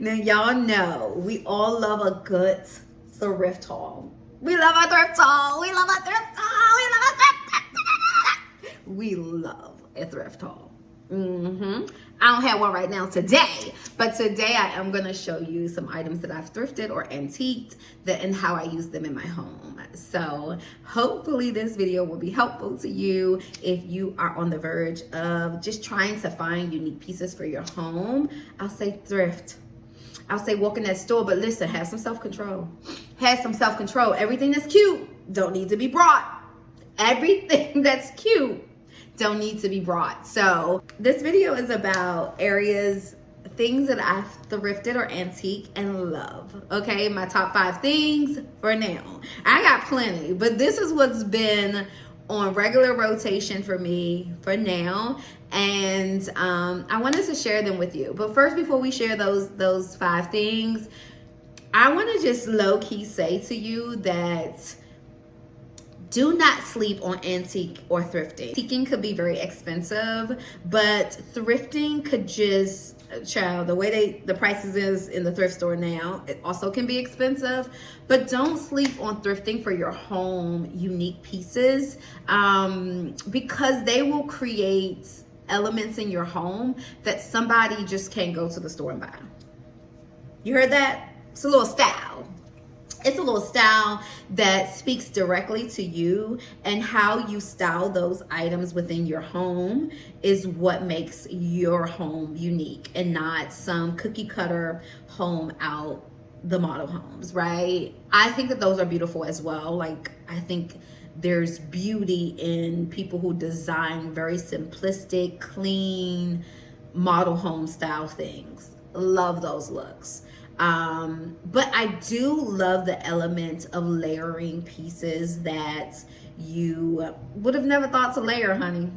Now y'all know we all love a good thrift haul. We love a thrift haul. We love a thrift haul. We love a thrift haul. We love a thrift haul. I don't have one right now today, but today I am going to show you some items that I've thrifted or antiqued and how I use them in my home. So hopefully this video will be helpful to you if you are on the verge of just trying to find unique pieces for your home. I'll say thrift. I'll say walk in that store, but listen, have some self-control. Have some self-control. Everything that's cute don't need to be brought. Everything that's cute don't need to be brought. So this video is about things that I've thrifted or antique and love. Okay, my top 5 things for now. I got plenty, but this is what's been on regular rotation for me for now, and I wanted to share them with you. But first, before we share those 5 things, I want to just low-key say to you that do not sleep on antique or thrifting. Antiquing could be very expensive, but thrifting could just, child, the way the prices is in the thrift store now, it also can be expensive. But don't sleep on thrifting for your home unique pieces, because they will create elements in your home that somebody just can't go to the store and buy. You heard that? It's a little style. It's a little style that speaks directly to you, and how you style those items within your home is what makes your home unique, and not some cookie cutter home out the model homes, right? I think that those are beautiful as well. Like, I think there's beauty in people who design very simplistic, clean, model home style things. Love those looks. But I do love the element of layering pieces that you would have never thought to layer, honey.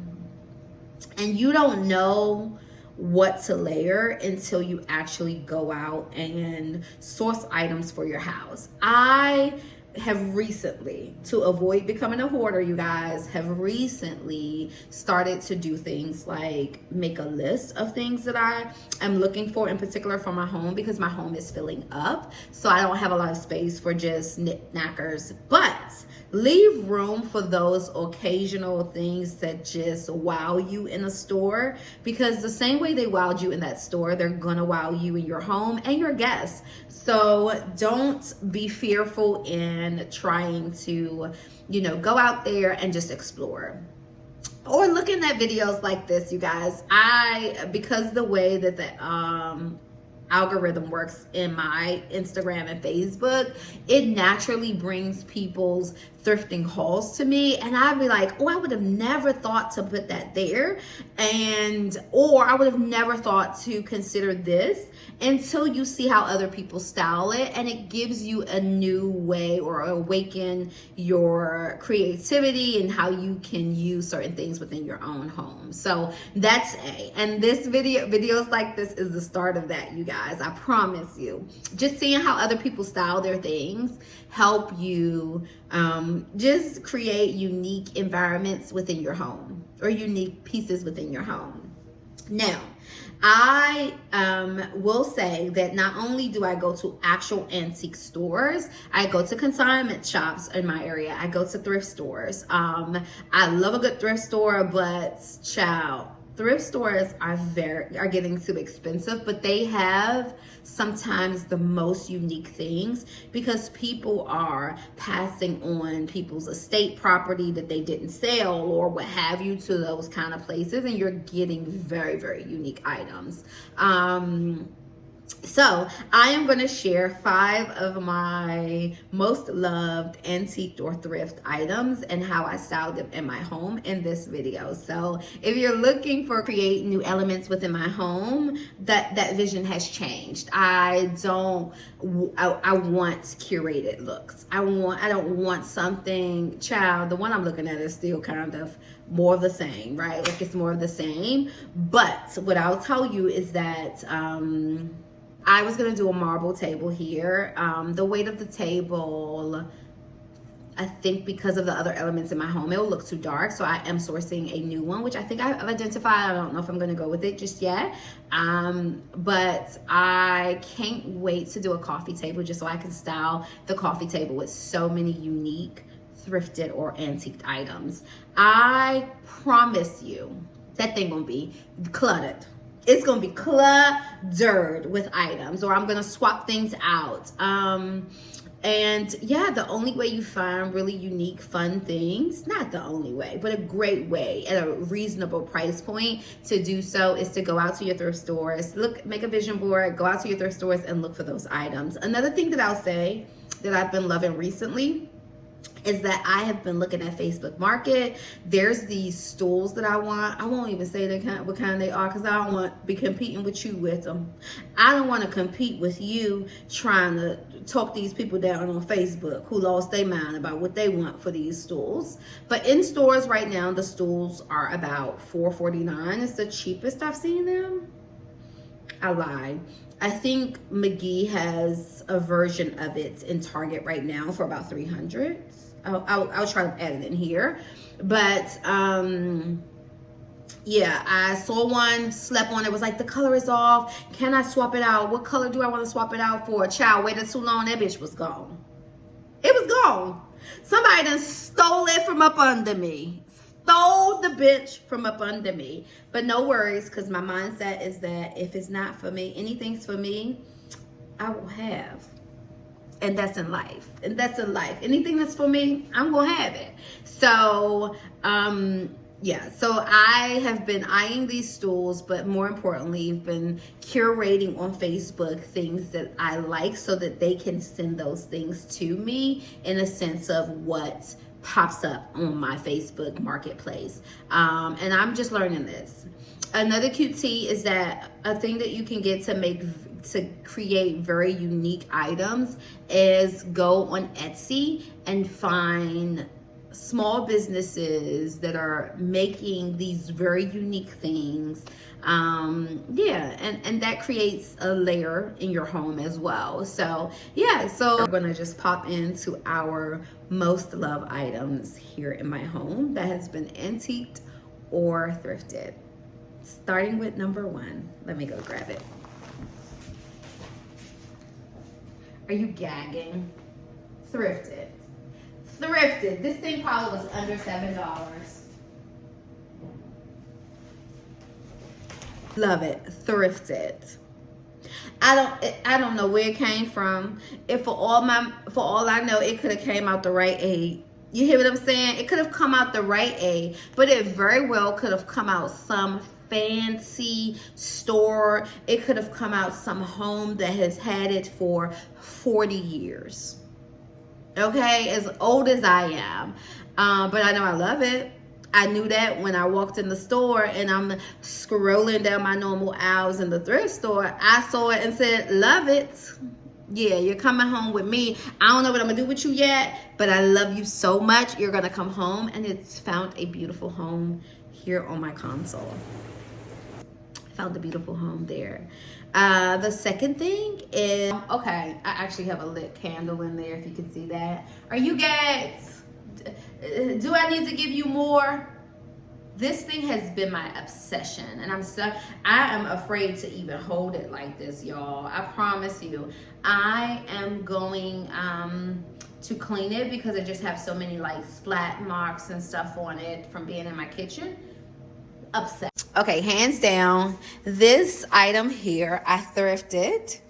And you don't know what to layer until you actually go out and source items for your house. I have recently, to avoid becoming a hoarder, you guys, have recently started to do things like make a list of things that I am looking for in particular for my home, because my home is filling up, so I don't have a lot of space for just knick-knackers. But leave room for those occasional things that just wow you in a store, because the same way they wowed you in that store, they're gonna wow you in your home and your guests. So don't be fearful in trying to, go out there and just explore. Or looking at videos like this, you guys. Because the way that the algorithm works in my Instagram and Facebook, it naturally brings people's thrifting hauls to me, and I'd be like, oh, I would have never thought to put that there, or I would have never thought to consider this, until you see how other people style it, and it gives you a new way or awaken your creativity and how you can use certain things within your own home. So that's and this videos like this is the start of that, you guys. I promise you. Just seeing how other people style their things help you just create unique environments within your home, or unique pieces within your home. Now, I will say that not only do I go to actual antique stores, I go to consignment shops in my area. I go to thrift stores. I love a good thrift store, but child, thrift stores are getting too expensive, but they have sometimes the most unique things, because people are passing on people's estate property that they didn't sell or what have you to those kind of places, and you're getting very, very unique items. So I am going to share 5 of my most loved antique or thrift items and how I styled them in my home in this video. So if you're looking for create new elements within my home, that vision has changed. I want curated looks. I don't want something, child, the one I'm looking at is still kind of more of the same, right? Like, it's more of the same. But what I'll tell you is that I was gonna do a marble table here. The weight of the table I think because of the other elements in my home, it will look too dark. So I am sourcing a new one, which I think I've identified. I don't know if I'm going to go with it just yet. But I can't wait to do a coffee table just so I can style the coffee table with so many unique thrifted or antiqued items. I promise you that thing gonna be cluttered. It's gonna be cluttered with items, or I'm gonna swap things out. And yeah, the only way you find really unique, fun things, not the only way, but a great way at a reasonable price point to do so is to go out to your thrift stores, make a vision board, go out to your thrift stores and look for those items. Another thing that I'll say that I've been loving recently is that I have been looking at Facebook Market. There's these stools that I want. I won't even say what kind they are because I don't want to be competing with you with them. I don't want to compete with you trying to talk these people down on Facebook who lost their mind about what they want for these stools. But in stores right now, the stools are about $4.49. It's the cheapest I've seen them. I lied. I think McGee has a version of it in Target right now for about $300. I'll try to add it in here. But yeah, I saw one, slept on it, was like, the color is off. Can I swap it out? What color do I want to swap it out for? Child, waited too long, that bitch was gone. It was gone. Somebody done stole it from up under me. Stole the bitch from up under me. But no worries, because my mindset is that if it's not for me, anything's for me, I will have. And that's in life. And that's in life. Anything that's for me, I'm going to have it. So, yeah. So I have been eyeing these stools, but more importantly, I've been curating on Facebook things that I like so that they can send those things to me in a sense of what pops up on my Facebook marketplace. And I'm just learning this. Another cute tea is that a thing that you can get to create very unique items is go on Etsy and find small businesses that are making these very unique things. Yeah, and that creates a layer in your home as well. So yeah, so we're gonna just pop into our most loved items here in my home that has been antiqued or thrifted. Starting with number one. Let me go grab it. Are you gagging? Thrifted. Thrifted. This thing probably was under $7. Love it. Thrifted. I don't know where it came from. If for all I know, it could have came out the right aid. You hear what I'm saying? It could have come out the right aid, but it very well could have come out some fancy store. It could have come out some home that has had it for 40 years. Okay, as old as I am. But I know I love it. I knew that when I walked in the store and I'm scrolling down my normal aisles in the thrift store, I saw it and said, love it. Yeah, you're coming home with me. I don't know what I'm gonna do with you yet, but I love you so much. You're gonna come home, and it's found a beautiful home here on my console. I found a beautiful home there. The second thing is, okay, I actually have a lit candle in there if you can see that. Are you guys, do I need to give you more? This thing has been my obsession, and I am afraid to even hold it like this, y'all. I promise you. I am going to clean it because I just have so many like splat marks and stuff on it from being in my kitchen. Upset. Okay, hands down, this item here I thrifted.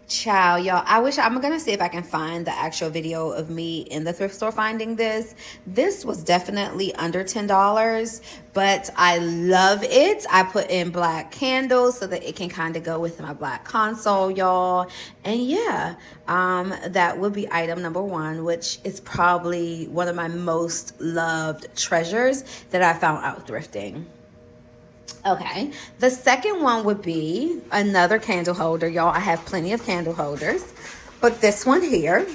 Child, y'all, I'm gonna see if I can find the actual video of me in the thrift store finding this. This was definitely under $10, but I love it. I put in black candles so that it can kind of go with my black console, y'all. And yeah, that would be item number one, which is probably one of my most loved treasures that I found out thrifting. Okay, the second one would be another candle holder, y'all. I have plenty of candle holders, but this one here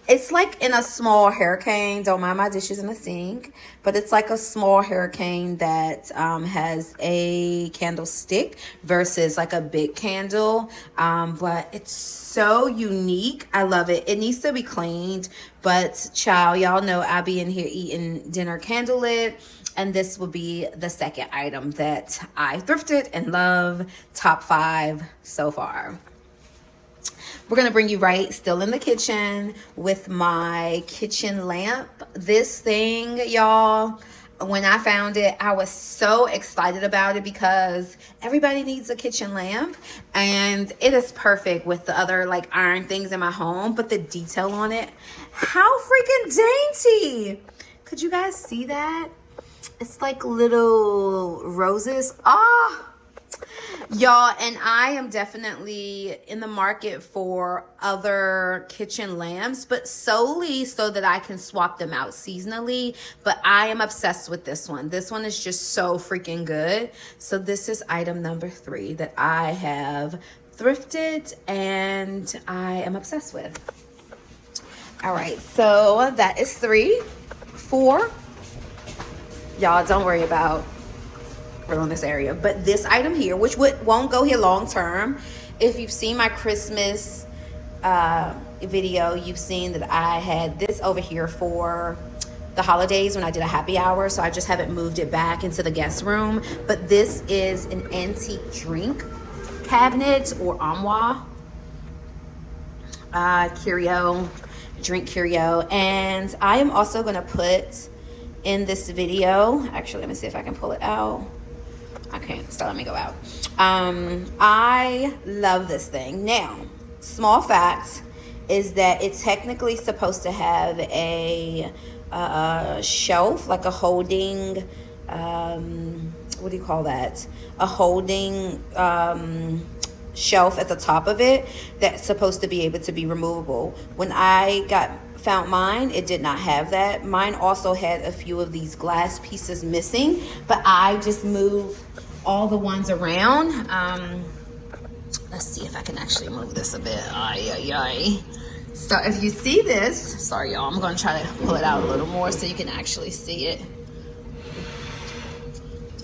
It's like in a small hurricane. Don't mind my dishes in the sink. But it's like a small hurricane that has a candlestick versus like a big candle. But it's so unique. I love it. It needs to be cleaned. But child, y'all know I be in here eating dinner candlelit. And this will be the second item that I thrifted and love. Top 5 so far. We're going to bring you right still in the kitchen with my kitchen lamp. This thing, y'all, when I found it, I was so excited about it because everybody needs a kitchen lamp. And it is perfect with the other like iron things in my home. But the detail on it, how freaking dainty. Could you guys see that? It's like little roses. Ah. Y'all, and I am definitely in the market for other kitchen lamps, but solely so that I can swap them out seasonally. But I am obsessed with this one. This one is just so freaking good. So this is item number 3 that I have thrifted and I am obsessed with. All right, so that is 3. 4. Y'all, don't worry about on this area, but this item here, which won't go here long term. If you've seen my Christmas video, you've seen that I had this over here for the holidays when I did a happy hour, so I just haven't moved it back into the guest room. But this is an antique drink cabinet or armoire, curio, drink curio. And I am also going to put in this video, actually let me see if I can pull it out. I can't, so let me go out. I love this thing. Now, small fact is that it's technically supposed to have a shelf, like a holding, what do you call that? A holding shelf at the top of it that's supposed to be able to be removable. When I found mine, it did not have that. Mine also had a few of these glass pieces missing, but I just moved all the ones around. Let's see if I can actually move this a bit. So if you see this, sorry y'all, I'm gonna try to pull it out a little more so you can actually see it.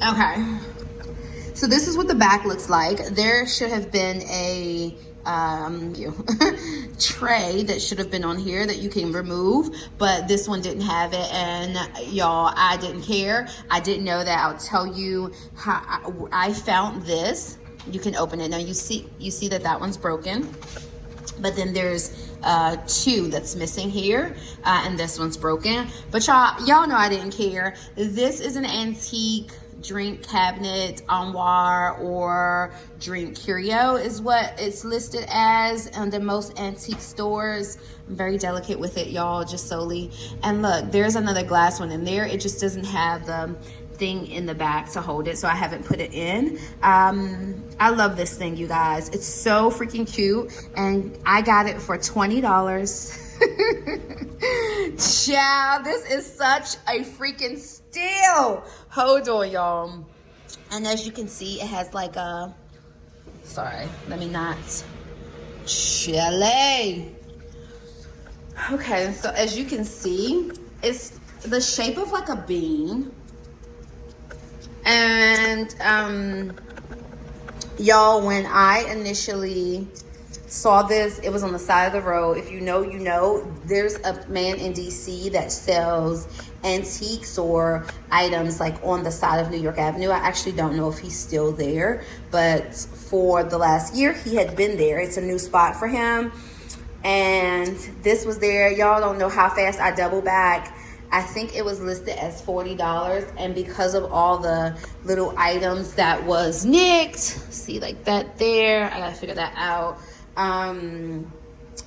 Okay, so this is what the back looks like. There should have been a tray that should have been on here that you can remove, but this one didn't have it, and y'all, I didn't care. I didn't know that. I'll tell you how I found this. You can open it now. You see that one's broken, but then there's 2 that's missing here, and this one's broken. But y'all know I didn't care. This is an antique drink cabinet, armoire, or drink curio is what it's listed as under most antique stores. I'm very delicate with it, y'all, just solely. And look, there's another glass one in there. It just doesn't have the thing in the back to hold it, so I haven't put it in. I love this thing, you guys. It's so freaking cute, and I got it for $20. Child, this is such a freaking steal. Hold on, y'all. And as you can see, it has like a, sorry, let me not, chile. Okay, so as you can see, it's the shape of like a bean. And y'all, when I initially saw this, it was on the side of the road. If you know, you know. There's a man in DC that sells antiques or items like on the side of New York Avenue. I actually don't know if he's still there, but for the last year he had been there. It's a new spot for him, and this was there. Y'all don't know how fast I double back. I think it was listed as $40, and because of all the little items that was nicked, see like that there, I gotta figure that out.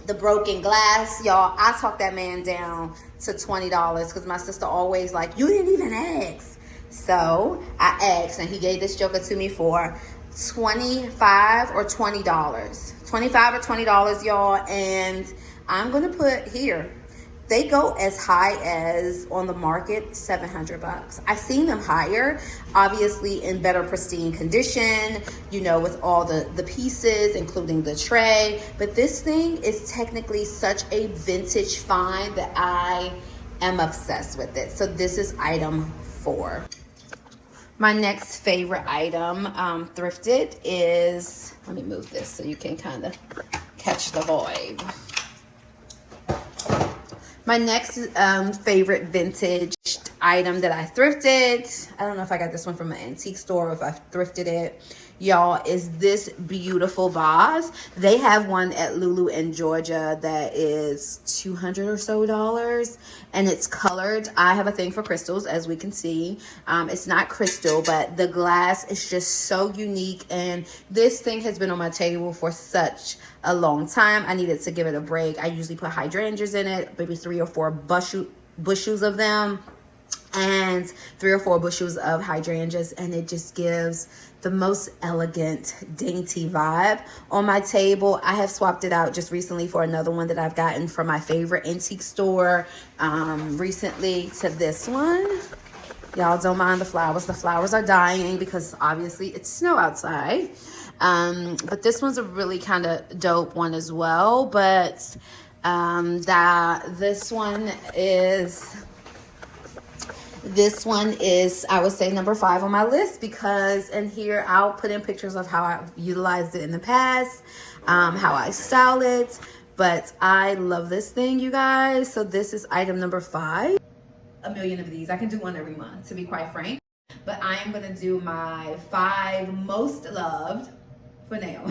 The broken glass, y'all, I talked that man down to $20 because my sister always like, you didn't even ask. So I asked, and he gave this joker to me for $25 or $20. $25 or $20, y'all. And I'm gonna put here, They go as high as on the market $700. I've seen them higher, obviously in better pristine condition, you know, with all the pieces, including the tray. But this thing is technically such a vintage find that I am obsessed with it. So this is item 4. My next favorite item thrifted is, let me move this so you can kind of catch the vibe. My next favorite vintage item that I thrifted, I don't know if I got this one from an antique store or if I thrifted it, y'all, is this beautiful vase. They have one at Lulu in Georgia that is $200 or so, and it's colored. I have a thing for crystals, as we can see. It's not crystal, but the glass is just so unique, and this thing has been on my table for such a long time. I needed to give it a break. I usually put hydrangeas in it, maybe 3 or 4 bushels of them, and 3 or 4 bushels of hydrangeas, and it just gives the most elegant, dainty vibe on my table. I have swapped it out just recently for another one that I've gotten from my favorite antique store recently to this one. Y'all don't mind the flowers. The flowers are dying because obviously it's snow outside. But this one's a really kind of dope one as well. But this one is, I would say, number 5 on my list, because in here I'll put in pictures of how I've utilized it in the past, how I style it. But I love this thing, you guys. So this is item number 5. A million of these. I can do one every month, to be quite frank. But I am going to do my 5 most loved for now.